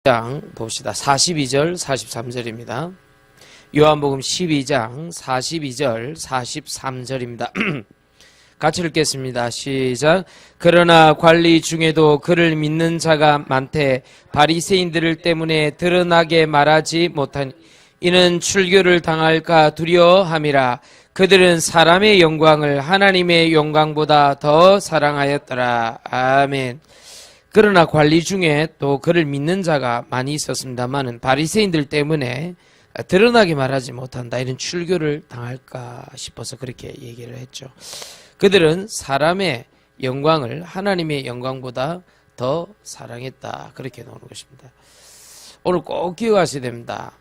장 봅시다. 42절 43절입니다. 요한복음 12장 42절 43절입니다. 같이 읽겠습니다. 시작. 그러나 관리 중에도 그를 믿는 자가 많되 바리새인들 때문에 드러나게 말하지 못하니 이는 출교를 당할까 두려워함이라. 그들은 사람의 영광을 하나님의 영광보다 더 사랑하였더라. 아멘. 그러나 관리 중에 또 그를 믿는 자가 많이 있었습니다만은 바리새인들 때문에 드러나게 말하지 못한다. 이런 출교를 당할까 싶어서 그렇게 얘기를 했죠. 그들은 사람의 영광을 하나님의 영광보다 더 사랑했다. 그렇게 나오는 것입니다. 오늘 꼭 기억하셔야 됩니다.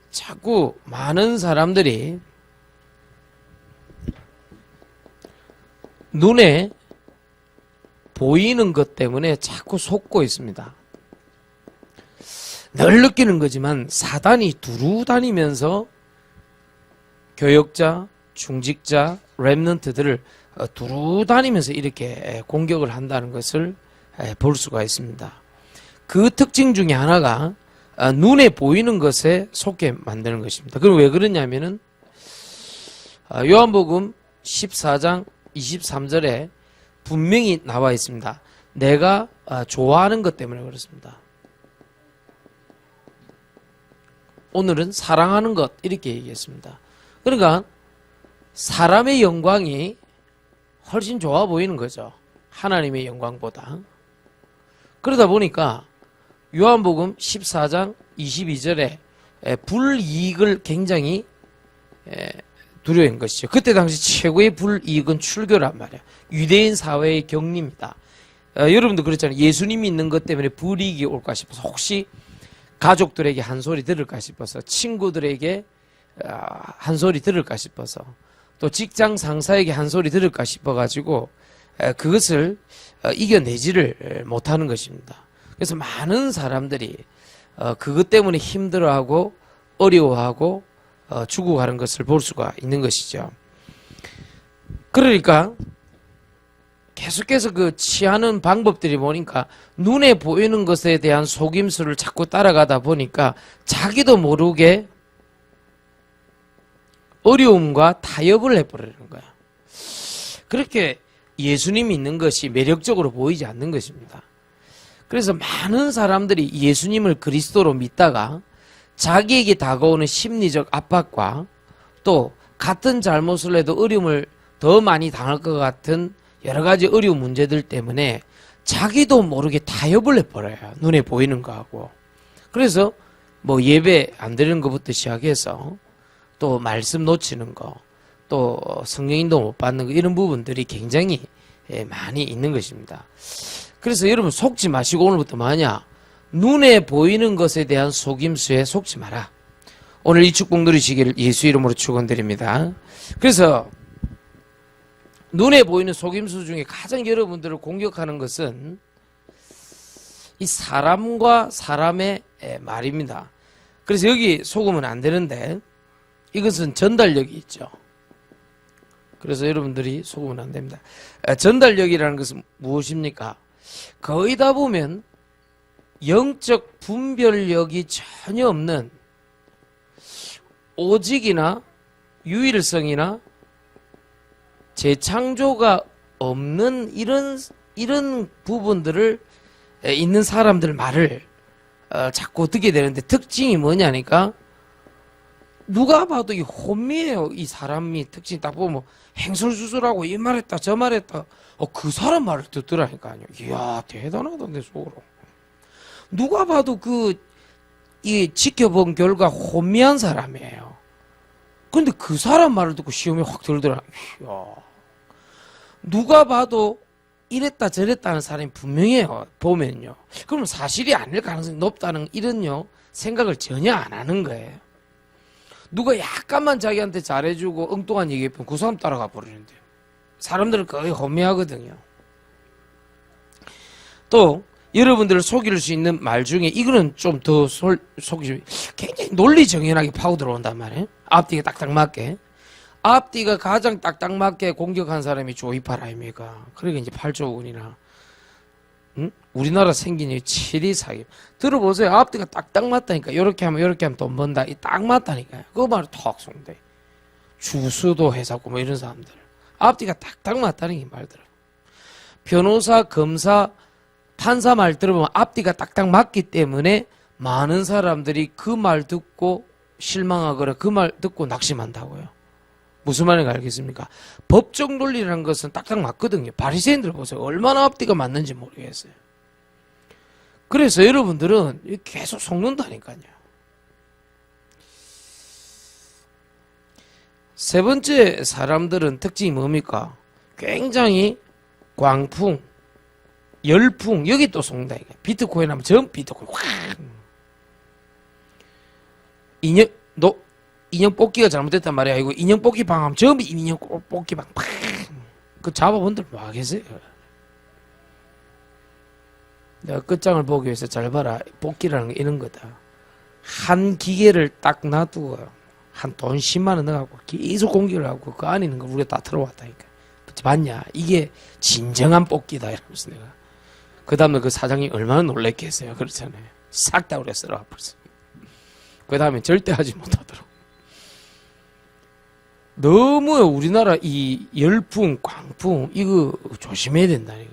자꾸 많은 사람들이 눈에 보이는 것 때문에 자꾸 속고 있습니다. 늘 느끼는 거지만 사단이 두루 다니면서 교역자, 중직자, 렘넌트들을 두루 다니면서 이렇게 공격을 한다는 것을 볼 수가 있습니다. 그 특징 중에 하나가 눈에 보이는 것에 속게 만드는 것입니다. 그럼 왜 그러냐면은 요한복음 14장 23절에 분명히 나와 있습니다. 내가 좋아하는 것 때문에 그렇습니다. 오늘은 사랑하는 것 이렇게 얘기했습니다. 그러니까 사람의 영광이 훨씬 좋아 보이는 거죠. 하나님의 영광보다. 그러다 보니까 요한복음 14장 22절에 불이익을 굉장히 두려워한 것이죠. 그때 당시 최고의 불이익은 출교란 말이야. 유대인 사회의 격리입니다. 여러분도 그렇잖아요. 예수님이 있는 것 때문에 불이익이 올까 싶어서 혹시 가족들에게 한 소리 들을까 싶어서 친구들에게 한 소리 들을까 싶어서 또 직장 상사에게 한 소리 들을까 싶어가지고 그것을 이겨내지를 못하는 것입니다. 그래서 많은 사람들이 그것 때문에 힘들어하고 어려워하고 죽어가는 것을 볼 수가 있는 것이죠. 그러니까 계속해서 그 취하는 방법들이 보니까 눈에 보이는 것에 대한 속임수를 자꾸 따라가다 보니까 자기도 모르게 어려움과 타협을 해버리는 거야. 그렇게 예수님이 있는 것이 매력적으로 보이지 않는 것입니다. 그래서 많은 사람들이 예수님을 그리스도로 믿다가 자기에게 다가오는 심리적 압박과 또 같은 잘못을 해도 어려움을 더 많이 당할 것 같은 여러 가지 어려운 문제들 때문에 자기도 모르게 타협을 해버려요. 눈에 보이는 거하고. 그래서 뭐 예배 안 드리는 것부터 시작해서 또 말씀 놓치는 거, 또 성령인도 못 받는 거, 이런 부분들이 굉장히 많이 있는 것입니다. 그래서 여러분 속지 마시고 오늘부터 뭐하냐? 눈에 보이는 것에 대한 속임수에 속지 마라. 오늘 이 축복 누리시기를 예수 이름으로 축원드립니다. 그래서 눈에 보이는 속임수 중에 가장 여러분들을 공격하는 것은 이 사람과 사람의 말입니다. 그래서 여기 속으면 안 되는데 이것은 전달력이 있죠. 그래서 여러분들이 속으면 안 됩니다. 전달력이라는 것은 무엇입니까? 거의 다 보면 영적 분별력이 전혀 없는 오직이나 유일성이나 재창조가 없는 이런 부분들을 있는 사람들 말을 자꾸 듣게 되는데 특징이 뭐냐니까 누가 봐도 이 혼미해요. 이 사람이 특징이 딱 보면 행설수설하고 이 말했다 저 말했다 그 사람 말을 듣더라니까요. 이야 대단하던데 속으로. 누가 봐도 이 지켜본 결과 혼미한 사람이에요. 근데 그 사람 말을 듣고 시험이 확 들더라. 이야. 누가 봐도 이랬다 저랬다는 사람이 분명해요. 보면요. 그러면 사실이 아닐 가능성이 높다는 이런요 생각을 전혀 안 하는 거예요. 누가 약간만 자기한테 잘해주고 엉뚱한 얘기해보면 그 사람 따라가 버리는데 사람들은 거의 혼미하거든요. 또 여러분들을 속일 수 있는 말 중에 이거는 좀 더 속이죠. 굉장히 논리 정연하게 파고 들어온단 말이에요. 앞뒤가 딱딱 맞게. 앞뒤가 가장 딱딱 맞게 공격한 사람이 조이팔 아닙니까? 그러니까 이제 8조 원이나 우리나라 생긴 이 체리 사기. 들어보세요. 앞뒤가 딱딱 맞다니까. 요렇게 하면 돈 번다. 이 딱 맞다니까요. 그거 말을 턱 쏜대. 주수도 회사고 뭐 이런 사람들. 앞뒤가 딱딱 맞다는 게 말들어. 변호사, 검사, 판사 말 들어보면 앞뒤가 딱딱 맞기 때문에 많은 사람들이 그 말 듣고 실망하거나 그 말 듣고 낙심한다고요. 무슨 말인지 알겠습니까? 법적 논리라는 것은 딱딱 맞거든요. 바리새인들 보세요. 얼마나 앞뒤가 맞는지 모르겠어요. 그래서 여러분들은 계속 속는다니까요. 세 번째 사람들은 특징이 뭡니까? 굉장히 광풍, 열풍, 여기 또 속는다. 비트코인 하면 전 비트코인 확. 인형 뽑기가 잘못됐단 말이야. 이거 인형 뽑기 방 하면 전부 인형 뽑기 방 팍. 그 잡아본들 뭐 하겠어요? 내가 끝장을 보기 위해서 잘 봐라. 뽑기라는 게 이런 거다. 한 기계를 딱 놔두고 한 돈 10만 원 넣어갖고 계속 공격을 하고 그 안에 있는 걸 우리가 다 들어왔다니까. 봤냐? 이게 진정한 뽑기다 이러면서 내가. 그 다음에 그 사장이 얼마나 놀랬겠어요. 그렇잖아요. 싹 다 우리가 쓸어와 버렸어. 그 다음에 절대 하지 못하도록. 너무 우리나라 이 열풍, 광풍 이거 조심해야 된다니까.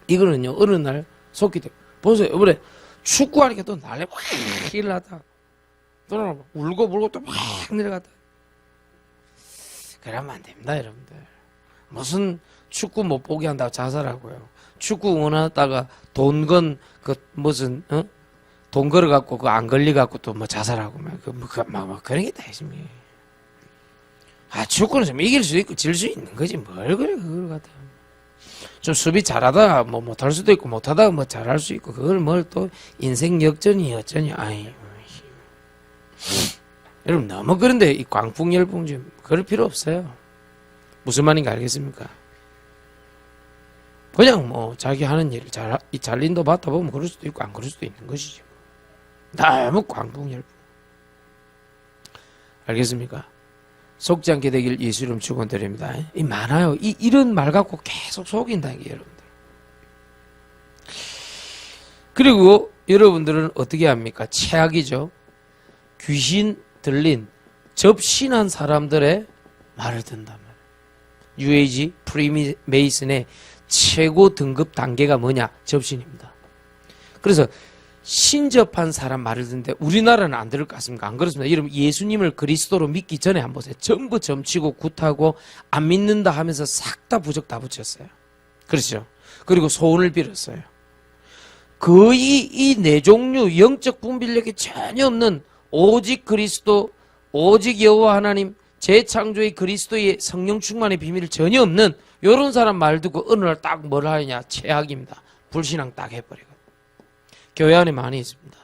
이거는요 어느 날 속기 돼. 보세요. 이번에 축구하니까 또 난리 확 일어나다. 또 울고 또 확 내려갔다. 그러면 안 됩니다, 여러분들. 무슨 축구 못 보게 한다고 자살하고요. 축구 응원하다가 돈 건 그 무슨 돈 걸어 갖고 그 안 걸리 갖고 또 뭐 자살하고 막 그런 게 다 있습니다. 축구는 좀 이길 수 있고 질 수 있는 거지 뭘 그래 그걸 갖다. 좀 수비 잘하다가 뭐 못할 수도 있고 못하다가 뭐 잘할 수 있고 그걸 뭘 또 인생 역전이 어쩌냐. 아이. 여러분 너무 그런데 이 광풍 열풍 좀 그럴 필요 없어요. 무슨 말인지 알겠습니까? 그냥 뭐 자기 하는 일 잘린도 받다 보면 그럴 수도 있고 안 그럴 수도 있는 것이죠. 너무 광풍 열풍. 알겠습니까? 속지 않게 되길 예수 이름 축원드립니다. 이 많아요. 이런 말 갖고 계속 속인다는 게 여러분들. 그리고 여러분들은 어떻게 합니까? 최악이죠. 귀신 들린 접신한 사람들의 말을 듣는단 말이에요. UAG 프리메이슨의 최고 등급 단계가 뭐냐? 접신입니다. 그래서 신접한 사람 말을 듣는데 우리나라는 안 들을 것 같습니까? 안 그렇습니다. 여러분 예수님을 그리스도로 믿기 전에 한번 보세요. 전부 점치고 굿하고 안 믿는다 하면서 싹 다 부적 다 붙였어요. 그렇죠? 그리고 소원을 빌었어요. 거의 이 네 종류 영적 분별력이 전혀 없는 오직 그리스도, 오직 여호와 하나님, 재창조의 그리스도의 성령 충만의 비밀이 전혀 없는 이런 사람 말 듣고 어느 날 딱 뭘 하느냐? 최악입니다. 불신앙 딱 해버리고. 교회 안에 많이 있습니다.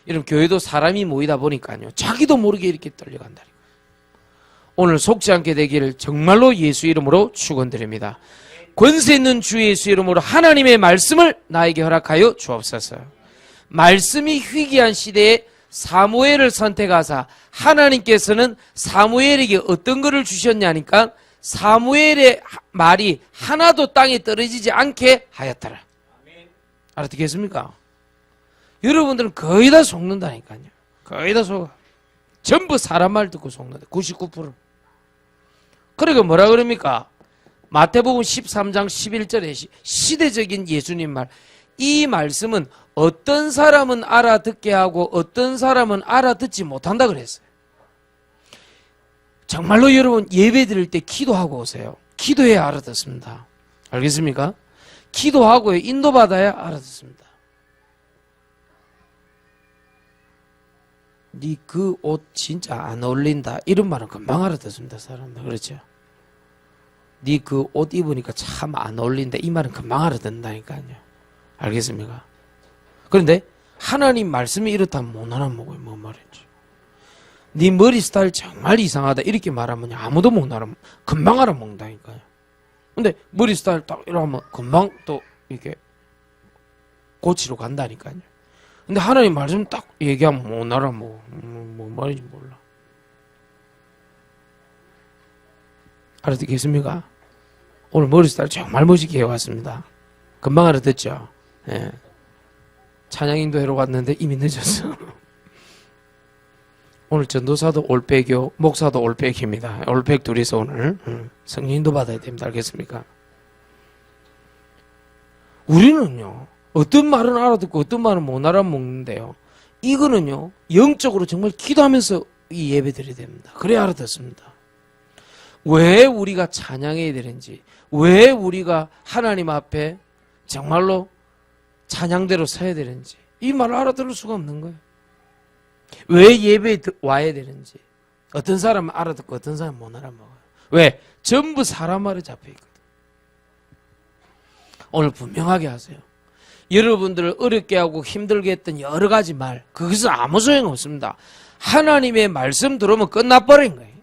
여러분 교회도 사람이 모이다 보니까요. 자기도 모르게 이렇게 떨려간다니까. 오늘 속지 않게 되기를 정말로 예수 이름으로 축원드립니다. 권세 있는 주 예수 이름으로 하나님의 말씀을 나에게 허락하여 주옵소서. 말씀이 희귀한 시대에 사무엘을 선택하사 하나님께서는 사무엘에게 어떤 것을 주셨냐니까 사무엘의 말이 하나도 땅에 떨어지지 않게 하였더라. 알아듣겠습니까? 여러분들은 거의 다 속는다니까요. 거의 다 속아. 전부 사람 말 듣고 속는다. 99%. 그러니까 뭐라 그럽니까? 마태복음 13장 11절에 시대적인 예수님 말. 이 말씀은 어떤 사람은 알아듣게 하고 어떤 사람은 알아듣지 못한다 그랬어요. 정말로 여러분 예배 드릴 때 기도하고 오세요. 기도해야 알아듣습니다. 알겠습니까? 기도하고 인도받아야 알아듣습니다. 네 그 옷 진짜 안 어울린다 이런 말은 금방 알아듣습니다. 사람들. 그렇죠? 네 그 옷 입으니까 참 안 어울린다 이 말은 금방 알아듣는다니까요. 알겠습니까? 그런데 하나님 말씀이 이렇다면 못 알아먹어요. 뭔 말인지. 네 머리 스타일 정말 이상하다 이렇게 말하면 아무도 못 알아먹어. 금방 알아먹는다니까요. 근데 머리 스타일 딱 이러면 금방 또 이렇게 고치러 간다니까요. 근데 하나님 말씀 딱 얘기하면 못 알아먹어. 뭔 말인지 몰라. 알아듣겠습니까? 오늘 머리 스타일 정말 멋있게 해왔습니다. 금방 알아듣죠? 예. 찬양 인도회로 왔는데 이미 늦었어. 오늘 전도사도 올백이요, 목사도 올백입니다. 올백 둘이서 오늘 성령인도 받아야 됩니다. 알겠습니까? 우리는요, 어떤 말은 알아듣고 어떤 말은 못 알아먹는데요. 이거는요, 영적으로 정말 기도하면서 이 예배 드려야 됩니다. 그래야 알아듣습니다. 왜 우리가 찬양해야 되는지, 왜 우리가 하나님 앞에 정말로 찬양대로 서야 되는지, 이 말을 알아들을 수가 없는 거예요. 왜 예배에 와야 되는지, 어떤 사람은 알아듣고 어떤 사람은 못 알아먹어요. 왜? 전부 사람 말에 잡혀있거든. 오늘 분명하게 하세요. 여러분들을 어렵게 하고 힘들게 했던 여러 가지 말, 그것은 아무 소용 없습니다. 하나님의 말씀 들어오면 끝나버린 거예요.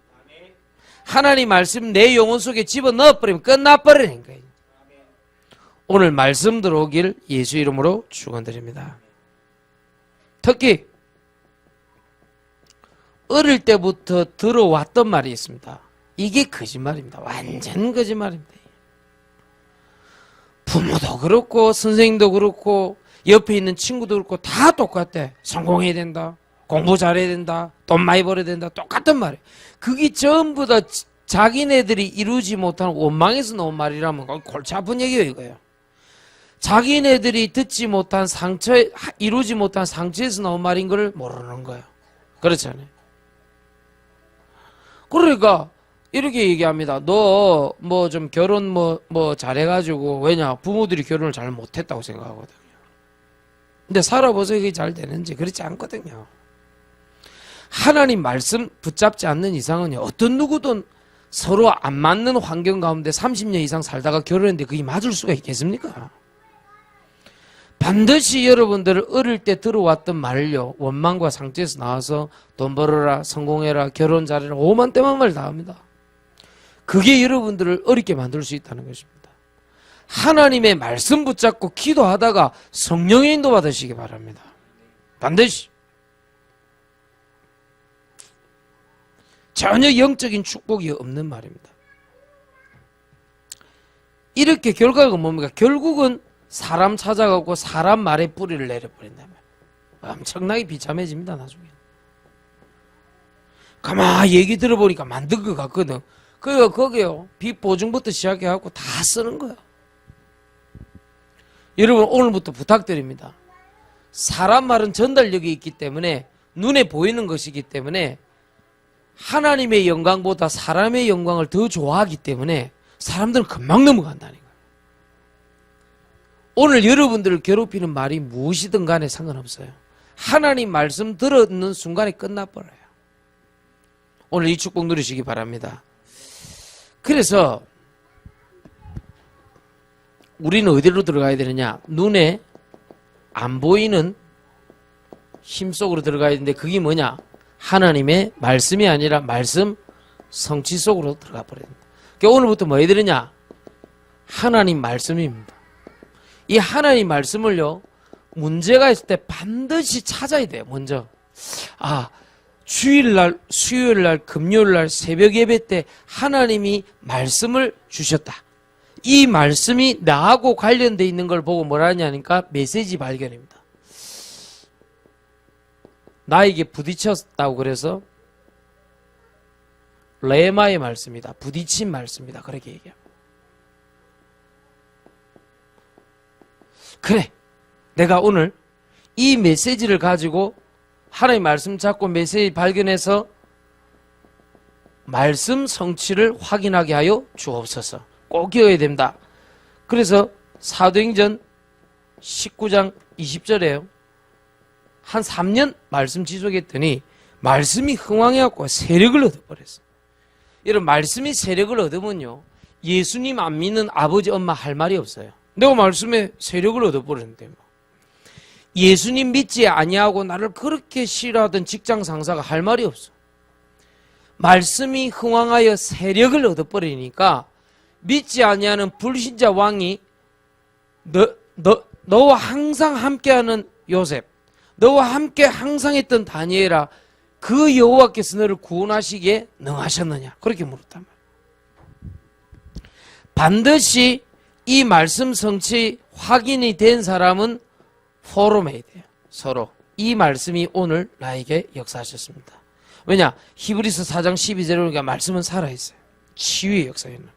하나님 말씀 내 영혼 속에 집어넣어버리면 끝나버리는 거예요. 오늘 말씀 들어오길 예수 이름으로 축원드립니다. 특히 어릴 때부터 들어왔던 말이 있습니다. 이게 거짓말입니다. 완전 거짓말입니다. 부모도 그렇고 선생님도 그렇고 옆에 있는 친구도 그렇고 다 똑같대. 성공해야 된다, 공부 잘해야 된다, 돈 많이 벌어야 된다. 똑같은 말이에요. 그게 전부 다 자기네들이 이루지 못한 원망에서 나온 말이라면 골치 아픈 얘기예요. 이거예요. 자기네들이 듣지 못한 상처, 이루지 못한 상처에서 나온 말인 걸 모르는 거예요. 그렇잖아요. 그러니까 이렇게 얘기합니다. 너 뭐 좀 결혼 뭐 잘해가지고, 왜냐, 부모들이 결혼을 잘 못했다고 생각하거든요. 근데 살아보세요. 그게 잘 되는지. 그렇지 않거든요. 하나님 말씀 붙잡지 않는 이상은요, 어떤 누구든 서로 안 맞는 환경 가운데 30년 이상 살다가 결혼했는데 그게 맞을 수가 있겠습니까? 반드시 여러분들 어릴 때 들어왔던 말을요, 원망과 상처에서 나와서 돈 벌어라, 성공해라, 결혼 잘해라, 오만 때만 말 다 합니다. 그게 여러분들을 어렵게 만들 수 있다는 것입니다. 하나님의 말씀 붙잡고 기도하다가 성령의 인도 받으시기 바랍니다. 반드시. 전혀 영적인 축복이 없는 말입니다. 이렇게 결과가 뭡니까? 결국은 사람 찾아가고 사람 말에 뿌리를 내려버린다면 엄청나게 비참해집니다. 나중에. 가만히 얘기 들어보니까 만든 것 같거든. 거기요, 빚 보증부터 시작해갖고 다 쓰는 거예요. 여러분, 오늘부터 부탁드립니다. 사람 말은 전달력이 있기 때문에, 눈에 보이는 것이기 때문에, 하나님의 영광보다 사람의 영광을 더 좋아하기 때문에 사람들은 금방 넘어간다는 거예요. 오늘 여러분들을 괴롭히는 말이 무엇이든 간에 상관없어요. 하나님 말씀 들었는 순간에 끝나버려요. 오늘 이 축복 누리시기 바랍니다. 그래서 우리는 어디로 들어가야 되느냐? 눈에 안 보이는 힘 속으로 들어가야 되는데, 그게 뭐냐? 하나님의 말씀이 아니라 말씀 성취 속으로 들어가 버립니다. 그러니까 오늘부터 뭐 해야 되느냐? 하나님 말씀입니다. 이 하나님 말씀을요, 문제가 있을 때 반드시 찾아야 돼요. 먼저, 주일날, 수요일날, 금요일날 새벽 예배 때 하나님이 말씀을 주셨다. 이 말씀이 나하고 관련되어 있는 걸 보고 뭐라 하냐니까 메시지 발견입니다. 나에게 부딪혔다고 그래서 레마의 말씀이다. 부딪힌 말씀이다. 그렇게 얘기합니다. 그래, 내가 오늘 이 메시지를 가지고 하나님 말씀 잡고 메시지 발견해서 말씀 성취를 확인하게 하여 주옵소서. 꼭 기도해야 됩니다. 그래서 사도행전 19장 20절에요. 한 3년 말씀 지속했더니 말씀이 흥왕해갖고 세력을 얻어버렸어요. 이런 말씀이 세력을 얻으면요, 예수님 안 믿는 아버지 엄마 할 말이 없어요. 내가 말씀에 세력을 얻어버렸는데 예수님 믿지 아니하고 나를 그렇게 싫어하던 직장 상사가 할 말이 없어. 말씀이 흥왕하여 세력을 얻어버리니까 믿지 아니하는 불신자 왕이 너와 항상 함께하는 요셉, 너와 함께 항상 했던 다니엘아, 그 여호와께서 너를 구원하시기에 능하셨느냐? 그렇게 물었단 말이에요. 반드시 이 말씀 성취 확인이 된 사람은 포럼해야 돼요. 서로. 이 말씀이 오늘 나에게 역사하셨습니다. 왜냐? 히브리서 4장 12절에 보니까 말씀은 살아있어요. 치유의 역사에는.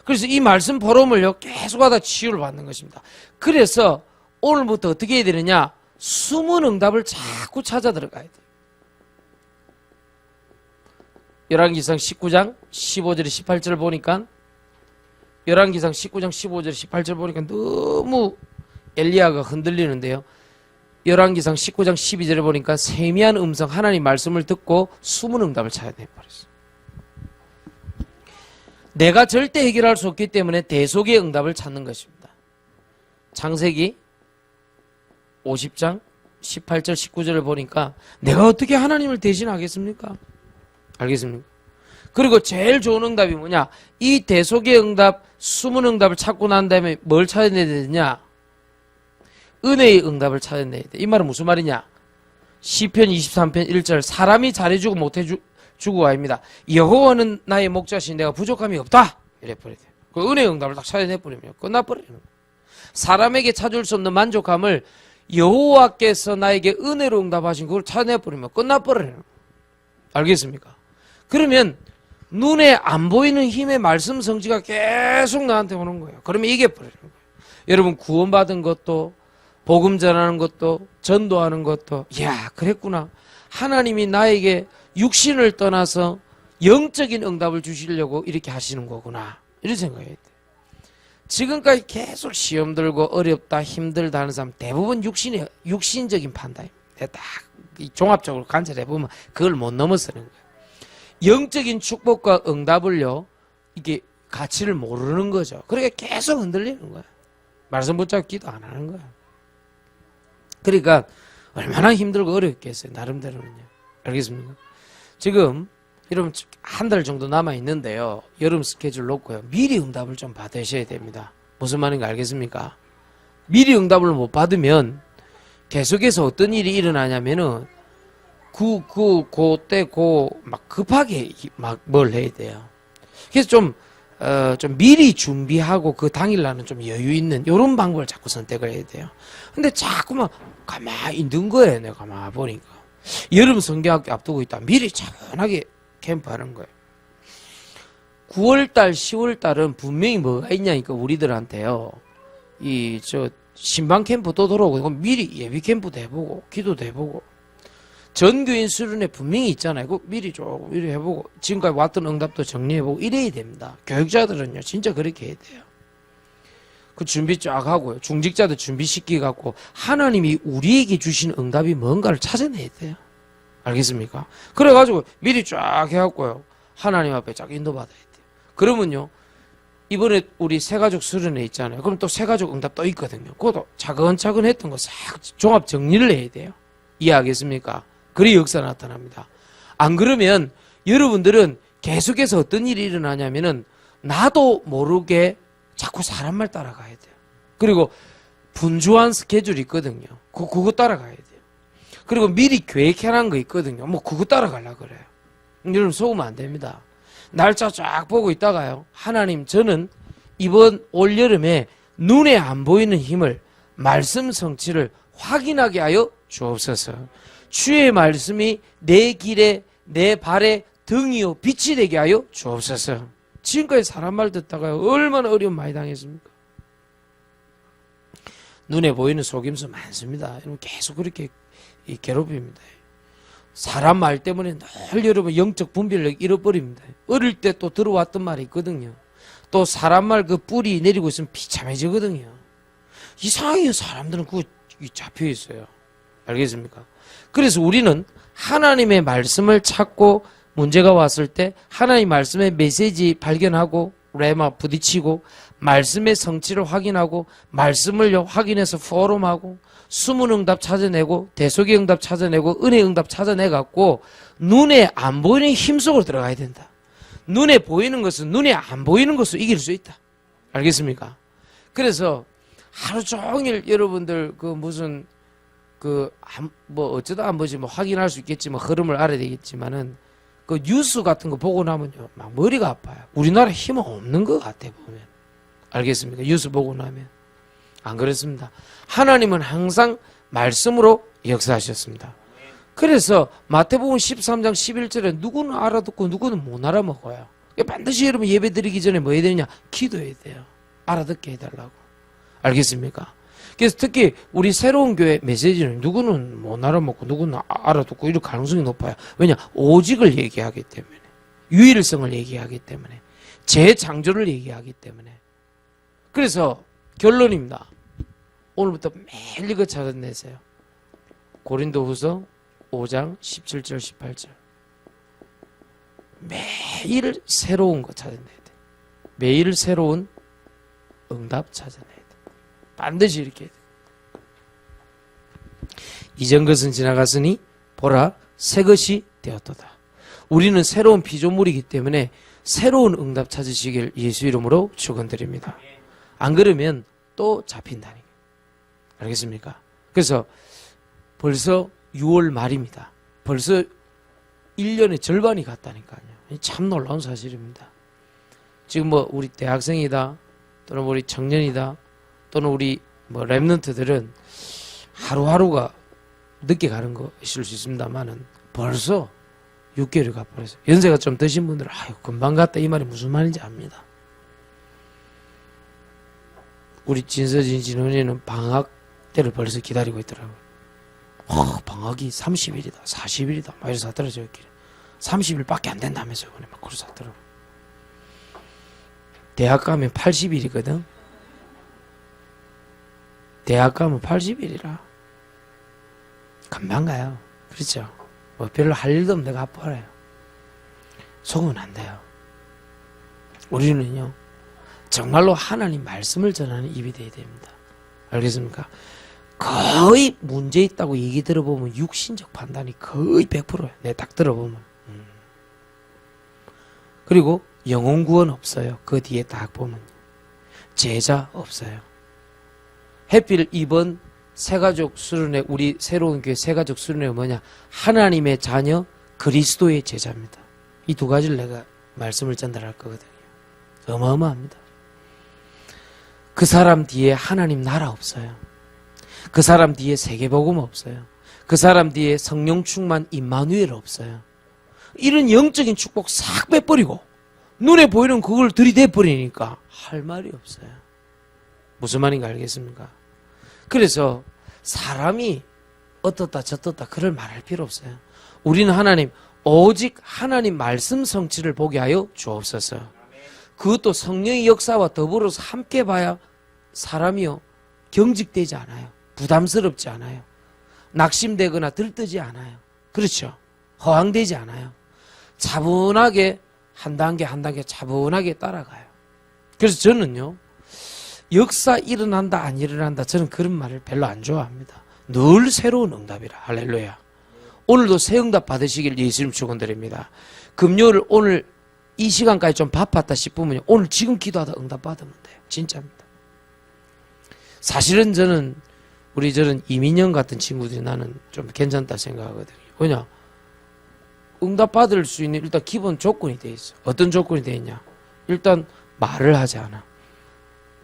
그래서 이 말씀 포럼을요, 계속하다 치유를 받는 것입니다. 그래서 오늘부터 어떻게 해야 되느냐? 숨은 응답을 자꾸 찾아 들어가야 돼요. 열왕기상 19장 15절에 18절 보니까 열왕기상 19장 15절에 18절 보니까 너무 엘리야가 흔들리는데요. 열왕기상 19장 12절에 보니까 세미한 음성 하나님 말씀을 듣고 숨은 응답을 찾아내버렸어요. 내가 절대 해결할 수 없기 때문에 대속의 응답을 찾는 것입니다. 창세기 50장 18절 19절을 보니까 내가 어떻게 하나님을 대신하겠습니까? 알겠습니까? 그리고 제일 좋은 응답이 뭐냐? 이 대속의 응답, 숨은 응답을 찾고 난 다음에 뭘 찾아내야 되느냐? 은혜의 응답을 찾아내야 돼. 이 말은 무슨 말이냐? 시편 23편 1절 사람이 잘해주고 못해주고 아닙니다. 여호와는 나의 목자신 내가 부족함이 없다. 이래 버려야 돼. 그 은혜의 응답을 딱 찾아내버리면 끝나버리는 거예요. 사람에게 찾을 수 없는 만족함을 여호와께서 나에게 은혜로 응답하신 그걸 찾아내버리면 끝나버리는 거예요. 알겠습니까? 그러면 눈에 안 보이는 힘의 말씀 성취가 계속 나한테 오는 거예요. 그러면 이겨버리는 거예요. 여러분 구원받은 것도 복음 전하는 것도 전도하는 것도 야 그랬구나. 하나님이 나에게 육신을 떠나서 영적인 응답을 주시려고 이렇게 하시는 거구나. 이런 생각이 돼요. 지금까지 계속 시험 들고 어렵다 힘들다 하는 사람 대부분 육신적인 판단입니다. 딱 종합적으로 관찰해보면 그걸 못 넘어서는 거예요. 영적인 축복과 응답을요 이게 가치를 모르는 거죠. 그러니까 계속 흔들리는 거예요. 말씀 붙잡고 기도 안 하는 거예요. 그러니까 얼마나 힘들고 어렵겠어요. 나름대로는요. 알겠습니까? 지금 여러분 한 달 정도 남아 있는데요. 여름 스케줄 놓고요. 미리 응답을 좀 받으셔야 됩니다. 무슨 말인지 알겠습니까? 미리 응답을 못 받으면 계속해서 어떤 일이 일어나냐면은 그때 막 급하게 막 뭘 해야 돼요. 그래서 좀 미리 준비하고 그 당일날은 좀 여유 있는 이런 방법을 자꾸 선택을 해야 돼요. 근데 자꾸만 가만히 있는 거예요. 내가 가만히 보니까. 여름 성경학교 앞두고 있다. 미리 차분하게 캠프하는 거예요. 9월달, 10월달은 분명히 뭐가 있냐니까 우리들한테요. 신방 캠프 또 들어오고 이건 미리 예비 캠프도 해보고 기도도 해보고 전교인 수련회 분명히 있잖아요. 그거 미리 조금 이렇게 해보고 지금까지 왔던 응답도 정리해보고 이래야 됩니다. 교육자들은요 진짜 그렇게 해야 돼요. 그 준비 쫙 하고요. 중직자들 준비시키갖고 하나님이 우리에게 주신 응답이 뭔가를 찾아내야 돼요. 알겠습니까? 그래가지고 미리 쫙 해갖고요. 하나님 앞에 쫙 인도받아야 돼요. 그러면요. 이번에 우리 새가족 수련회 있잖아요. 그럼 또 새가족 응답 또 있거든요. 그것도 차근차근 했던 거 싹 종합 정리를 해야 돼요. 이해하겠습니까? 그래 역사 나타납니다. 안 그러면 여러분들은 계속해서 어떤 일이 일어나냐면은 나도 모르게 자꾸 사람 말 따라가야 돼요. 그리고 분주한 스케줄이 있거든요. 그거 따라가야 돼요. 그리고 미리 계획해놓은 거 있거든요. 뭐 그거 따라가려고 그래요. 여러분 속으면 안 됩니다. 날짜 쫙 보고 있다가요. 하나님 저는 이번 올여름에 눈에 안 보이는 힘을 말씀 성취를 확인하게 하여 주옵소서. 주의 말씀이 내 길에 내 발에 등이요 빛이 되게 하여 주옵소서. 지금까지 사람 말 듣다가요 얼마나 어려움 많이 당했습니까? 눈에 보이는 속임수 많습니다. 여러분 계속 그렇게 괴롭힙니다. 사람 말 때문에 늘 여러분 영적 분별력 잃어버립니다. 어릴 때 또 들어왔던 말이 있거든요. 또 사람 말 그 뿌리 내리고 있으면 비참해지거든요. 이상해요. 사람들은 그거 잡혀 있어요. 알겠습니까? 그래서 우리는 하나님의 말씀을 찾고 문제가 왔을 때 하나님 말씀의 메시지 발견하고 레마 부딪히고 말씀의 성취를 확인하고 말씀을 확인해서 포럼하고 숨은 응답 찾아내고 대속의 응답 찾아내고 은혜 응답 찾아내갖고 눈에 안 보이는 힘 속으로 들어가야 된다. 눈에 보이는 것은 눈에 안 보이는 것으로 이길 수 있다. 알겠습니까? 그래서 하루 종일 여러분들 어쩌다 한 번씩 확인할 수 있겠지만 흐름을 알아야 되겠지만은 그 뉴스 같은 거 보고 나면요 막 머리가 아파요. 우리나라 힘은 없는 것 같아 보면. 알겠습니까? 뉴스 보고 나면 안 그렇습니다. 하나님은 항상 말씀으로 역사하셨습니다. 그래서 마태복음 13장 11절에 누구는 알아듣고 누구는 못 알아먹어요. 반드시 여러분 예배 드리기 전에 뭐 해야 되느냐? 기도해야 돼요. 알아듣게 해달라고. 알겠습니까? 그래서 특히 우리 새로운 교회 메시지는 누구는 못 알아먹고 누구는 알아듣고 이럴 가능성이 높아요. 왜냐? 오직을 얘기하기 때문에, 유일성을 얘기하기 때문에, 재창조를 얘기하기 때문에. 그래서 결론입니다. 오늘부터 매일 이거 찾아내세요. 고린도후서 5장 17절 18절. 매일 새로운 거 찾아내야 돼. 매일 새로운 응답 찾아내야 돼. 반드시 이렇게 해야 돼. 이전 것은 지나갔으니 보라 새 것이 되었도다. 우리는 새로운 피조물이기 때문에 새로운 응답 찾으시길 예수 이름으로 축원드립니다. 안 그러면 또 잡힌다니. 알겠습니까? 그래서 벌써 6월 말입니다. 벌써 1년의 절반이 갔다니까요. 참 놀라운 사실입니다. 지금 뭐 우리 대학생이다 또는 우리 청년이다 또는 우리 뭐 랩런트들은 하루하루가 늦게 가는 것일 수 있습니다만은 벌써 6개월이 가버렸어요. 연세가 좀 드신 분들은 아유 금방 갔다 이 말이 무슨 말인지 압니다. 우리 진서진 진원이는 방학 때를 벌써 기다리고 있더라고요. 방학이 30일이다 40일이다 막 이래서 하더라고요. 저희끼리 30일밖에 안 된다면서요. 막 그래서 하더라고요. 대학 가면 80일이거든. 대학 가면 80일이라 금방 가요. 그렇죠? 뭐 별로 할 일도 없는데 가버려요. 속으면 안 돼요. 우리는요 정말로 하나님 말씀을 전하는 입이 되어야 됩니다. 알겠습니까? 거의 문제 있다고 얘기 들어보면 육신적 판단이 거의 100%예요. 내 딱 들어보면. 그리고 영혼 구원 없어요. 그 뒤에 딱 보면 제자 없어요. 해필 이번 새가족 수련회, 우리 새로운 교회 새가족 수련회가 뭐냐? 하나님의 자녀 그리스도의 제자입니다. 이 두 가지를 내가 말씀을 전달할 거거든요. 어마어마합니다. 그 사람 뒤에 하나님 나라 없어요. 그 사람 뒤에 세계복음 없어요. 그 사람 뒤에 성령 충만 임마누엘 없어요. 이런 영적인 축복 싹 빼버리고 눈에 보이는 그걸 들이대버리니까 할 말이 없어요. 무슨 말인가 알겠습니까? 그래서 사람이 어떻다 저떻다 그럴 말할 필요 없어요. 우리는 하나님 오직 하나님 말씀 성취를 보게 하여 주옵소서. 그것도 성령의 역사와 더불어서 함께 봐야 사람이요 경직되지 않아요. 부담스럽지 않아요. 낙심되거나 들뜨지 않아요. 그렇죠? 허황되지 않아요. 차분하게 한 단계 한 단계 차분하게 따라가요. 그래서 저는요 역사 일어난다 안 일어난다 저는 그런 말을 별로 안 좋아합니다. 늘 새로운 응답이라. 할렐루야. 오늘도 새 응답 받으시길 예수님 축원드립니다. 금요일 오늘 이 시간까지 좀 바빴다 싶으면 오늘 지금 기도하다 응답 받으면 돼요. 진짜입니다. 사실은 저는 저는 이민영 같은 친구들이 나는 좀 괜찮다 생각하거든요. 왜냐? 응답 받을 수 있는 일단 기본 조건이 돼 있어. 어떤 조건이 돼 있냐? 일단 말을 하지 않아.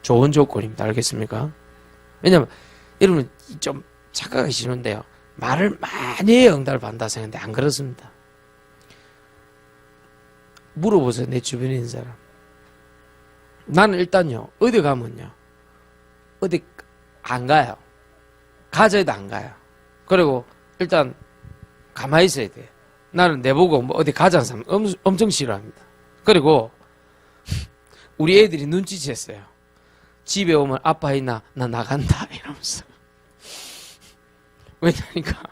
좋은 조건입니다. 알겠습니까? 왜냐면 여러분 좀 착각하기 쉬운데요. 말을 많이 해야 응답을 받는다 생각하는데 안 그렇습니다. 물어보세요. 내 주변에 있는 사람. 나는 일단요. 어디 가면요. 어디 안 가요. 가져도 안 가요. 그리고 일단 가만히 있어야 돼. 나는 내보고 뭐 어디 가자는 사람 엄청 싫어합니다. 그리고 우리 애들이 눈치챘어요. 집에 오면 아빠 있나? 나 나간다 이러면서. 왜냐니까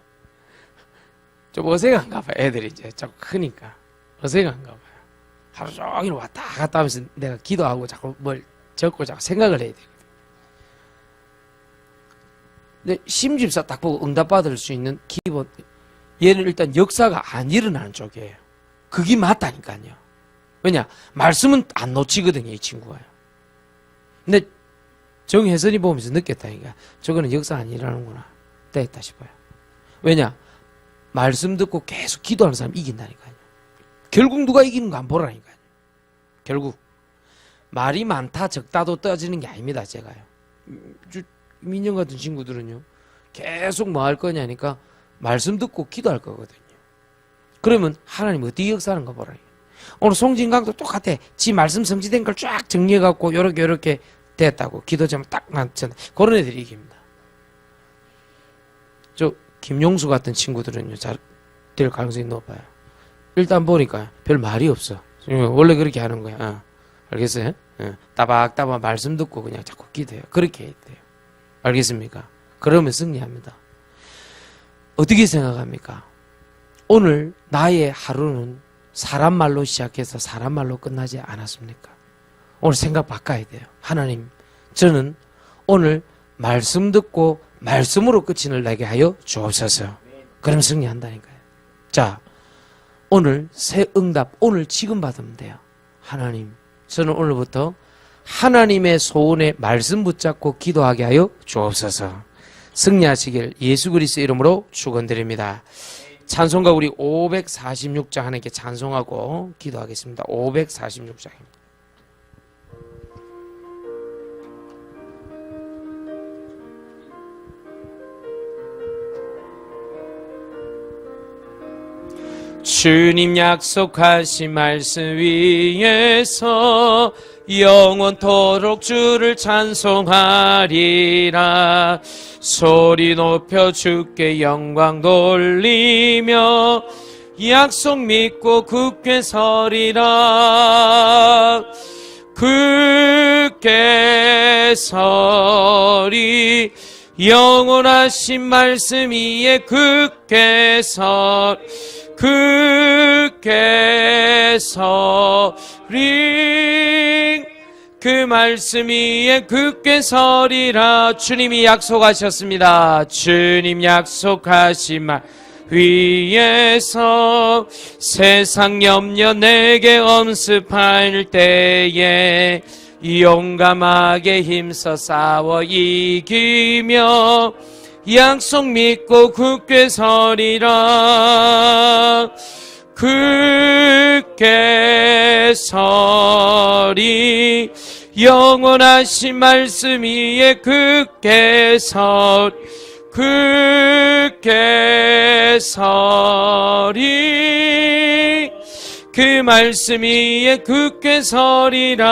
좀 어색한가 봐요. 애들이 이제 좀 크니까 어색한가 봐요. 하루 종일 왔다 갔다 하면서 내가 기도하고 자꾸 뭘 적고 자꾸 생각을 해야 되거든. 근데 심집사 딱 보고 응답받을 수 있는 기본 얘는 일단 역사가 안 일어나는 쪽이에요. 그게 맞다니까요. 왜냐? 말씀은 안 놓치거든요. 이 친구가요. 근데 정혜선이 보면서 느꼈다니까. 저거는 역사 안 일어나는구나. 됐다 싶어요. 왜냐? 말씀 듣고 계속 기도하는 사람 이긴다니까요. 결국 누가 이기는 거 안 보라니까요. 결국 말이 많다 적다도 떠지는 게 아닙니다. 제가요. 민영 같은 친구들은요, 계속 뭐 할 거냐니까 말씀 듣고 기도할 거거든요. 그러면 하나님 어떻게 역사하는가 보라. 오늘 송진강도 똑같아. 지 말씀 성취된 걸 쫙 정리해갖고 요렇게 됐다고 기도 좀 딱 맞잖아. 그런 애들이 이깁니다. 저 김용수 같은 친구들은요, 잘 될 가능성이 높아요. 일단 보니까 별 말이 없어. 원래 그렇게 하는 거야. 알겠어요? 따박따박 말씀 듣고 그냥 자꾸 기도해요. 그렇게 해야 돼요. 알겠습니까? 그러면 승리합니다. 어떻게 생각합니까? 오늘 나의 하루는 사람 말로 시작해서 사람 말로 끝나지 않았습니까? 오늘 생각 바꿔야 돼요. 하나님, 저는 오늘 말씀 듣고 말씀으로 끝이 나게 하여 주옵소서. 그럼 승리한다니까요. 자, 오늘 새 응답, 오늘 지금 받으면 돼요. 하나님, 저는 오늘부터 하나님의 소원에 말씀 붙잡고 기도하게 하여 주옵소서. 승리하시길 예수 그리스도의 이름으로 축원드립니다. 찬송가 우리 546장 하나님께 찬송하고 기도하겠습니다. 546장입니다. 주님 약속하신 말씀 위에서 영원토록 주를 찬송하리라. 소리 높여 주께 영광 돌리며 약속 믿고 굳게 서리라. 굳게 서리 영원하신 말씀 위에 굳게 서 굳게 서리 그 말씀 위에 굳게 서리라. 주님이 약속하셨습니다. 주님 약속하신 말 위에서 세상 염려 내게 엄습할 때에 용감하게 힘써 싸워 이기며 약속 믿고 굳게 서리라. 굳게 서리 영원하신 말씀 위에 굳게 굳게 서리 그 말씀 위에 굳게 서리라.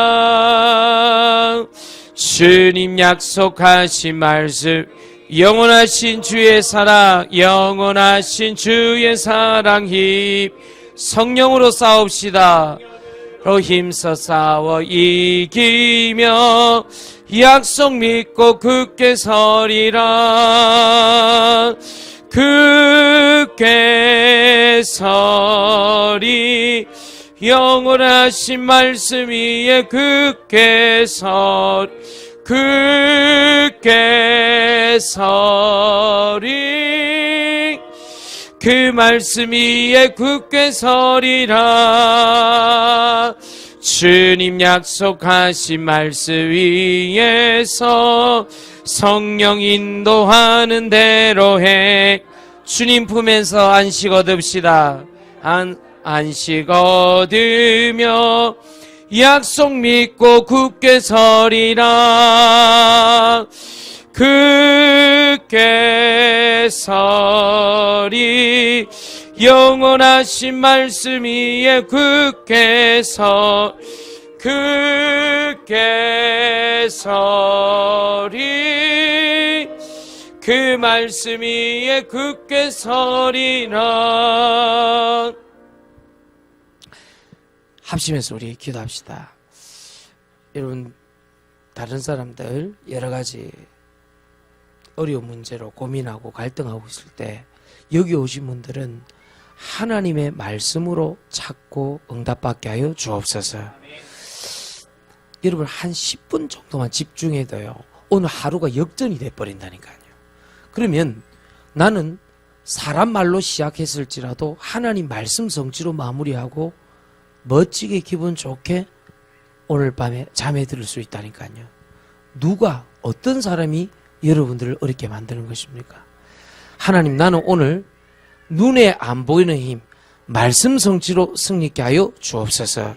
주님 약속하신 말씀 영원하신 주의 사랑 영원하신 주의 사랑 힘 성령으로 싸웁시다. 로 힘써 싸워 이기며 약속 믿고 굳게 서리라. 굳게 서리 영원하신 말씀 위에 굳게 굳게 서리 그 말씀 위에 굳게 서리라. 주님 약속하신 말씀 위에서 성령 인도하는 대로 해 주님 품에서 안식 얻읍시다. 안식 얻으며 약속 믿고 굳게 서리라. 굳게 서리 영원하신 말씀 위에 굳게 굳게 서리 그 말씀 위에 굳게 서리라. 합심해서 우리 기도합시다. 여러분, 다른 사람들 여러 가지 어려운 문제로 고민하고 갈등하고 있을 때 여기 오신 분들은 하나님의 말씀으로 찾고 응답받게 하여 주옵소서. 여러분, 한 10분 정도만 집중해도요, 오늘 하루가 역전이 돼버린다니까요. 그러면 나는 사람 말로 시작했을지라도 하나님 말씀 성취로 마무리하고 멋지게 기분 좋게 오늘 밤에 잠에 들 수 있다니까요. 누가 어떤 사람이 여러분들을 어렵게 만드는 것입니까? 하나님, 나는 오늘 눈에 안 보이는 힘 말씀 성취로 승리케 하여 주옵소서.